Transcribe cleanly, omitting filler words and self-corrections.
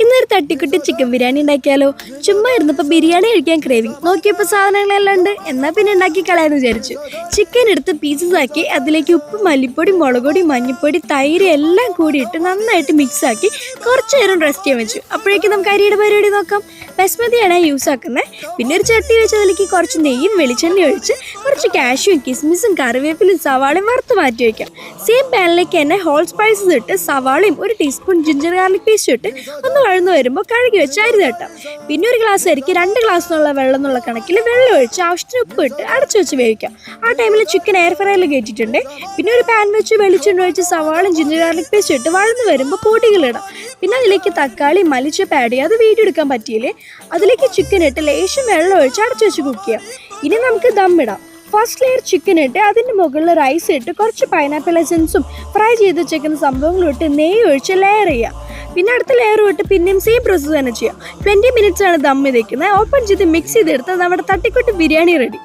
ഇന്നൊരു തട്ടിക്കുട്ടി ചിക്കൻ ബിരിയാണി ഉണ്ടാക്കിയാലോ? ചുമ്മാ ഇരുന്നപ്പോൾ ബിരിയാണി കഴിക്കാൻ ക്രേവിങ് നോക്കിയപ്പോൾ സാധനങ്ങളെല്ലാം ഉണ്ട്. എന്നാൽ പിന്നെ ഉണ്ടാക്കി കളയാന്ന് വിചാരിച്ചു. ചിക്കൻ എടുത്ത് പീസസ് ആക്കി അതിലേക്ക് ഉപ്പ്, മല്ലിപ്പൊടി, മുളകുപൊടി, മഞ്ഞൾപ്പൊടി, തൈര് എല്ലാം കൂടിയിട്ട് നന്നായിട്ട് മിക്സ് ആക്കി കുറച്ച് നേരം റെസ്റ്റ് ചെയ്യാൻ വെച്ചു. അപ്പോഴേക്കും നമുക്ക് അരിയുടെ പരിപാടി നോക്കാം. ബസ്മതിയാണ് യൂസ് ആക്കുന്നത്. പിന്നെ ഒരു ചട്ടി വെച്ച് അതിലേക്ക് കുറച്ച് നെയ്യും വെളിച്ചെണ്ണ ഒഴിച്ച് കുറച്ച് കാഷ്യൂം കിസ്മിസും കറിവേപ്പിലും സവാളയും വറുത്ത് മാറ്റി വയ്ക്കാം. സെയിം പാനിലേക്ക് തന്നെ ഹോൾ സ്പൈസസ് ഇട്ട് സവാളയും ഒരു ടീസ്പൂൺ ജിഞ്ചർ ഗാർലിക് പേസ്റ്റ് ഇട്ട് ഒന്ന് വഴന്നു വരുമ്പോൾ കഴുകി വെച്ച് അരി തട്ടാം. പിന്നെ ഒരു ഗ്ലാസ് അരിക്ക് 2 ഗ്ലാസ് എന്നുള്ള വെള്ളം എന്നുള്ള കണക്കിൽ വെള്ളം ഒഴിച്ച് ആവശ്യത്തിന് ഉപ്പ് ഇട്ട് അടച്ചു വെച്ച് വേവിക്കാം. ആ ടൈമിൽ ചിക്കൻ എയർ ഫ്രയറിൽ കയറ്റിയിട്ടുണ്ട്. പിന്നെ ഒരു പാൻ വെച്ച് വെളിച്ചെണ്ണ ഒഴിച്ച് സവാളയും ജിഞ്ചർ ഗാർലിക് പേസ്റ്റ് ഇട്ട് വഴന്നു വരുമ്പോൾ പൊടികളിടാം. പിന്നെ അതിലേക്ക് തക്കാളി മല്ലിച്ചപ്പ് ആഡ് ചെയ്യുക. അത് വീഡിയോ എടുക്കാൻ പറ്റിയില്ലേ? അതിലേക്ക് ചിക്കൻ ഇട്ട് ലേശം വെള്ളം ഒഴിച്ച് അടച്ചു വെച്ച് കുക്ക് ചെയ്യാം. ഇനി നമുക്ക് ദമ്മിടാം. ഫസ്റ്റ് ലെയർ ചിക്കൻ ഇട്ട് അതിൻ്റെ മുകളിൽ റൈസ് ഇട്ട് കുറച്ച് പൈനാപ്പിൾ എസൻസും ഫ്രൈ ചെയ്ത് വെച്ചേക്കുന്ന സംഭവങ്ങളും ഇട്ട് നെയ്യ് ഒഴിച്ച് ലെയർ ചെയ്യുക. പിന്നെ അടുത്ത ലെയർ ഇട്ട് പിന്നെയും സെയിം പ്രോസസ്സ് തന്നെ ചെയ്യാം. 20 മിനിറ്റ്സ് ആണ് ദം ചെയ്തേക്കുന്നത്. ഓപ്പൺ ചെയ്ത് മിക്സ് ചെയ്തെടുത്ത് നമ്മുടെ തട്ടിക്കുട്ടി ബിരിയാണി റെഡി.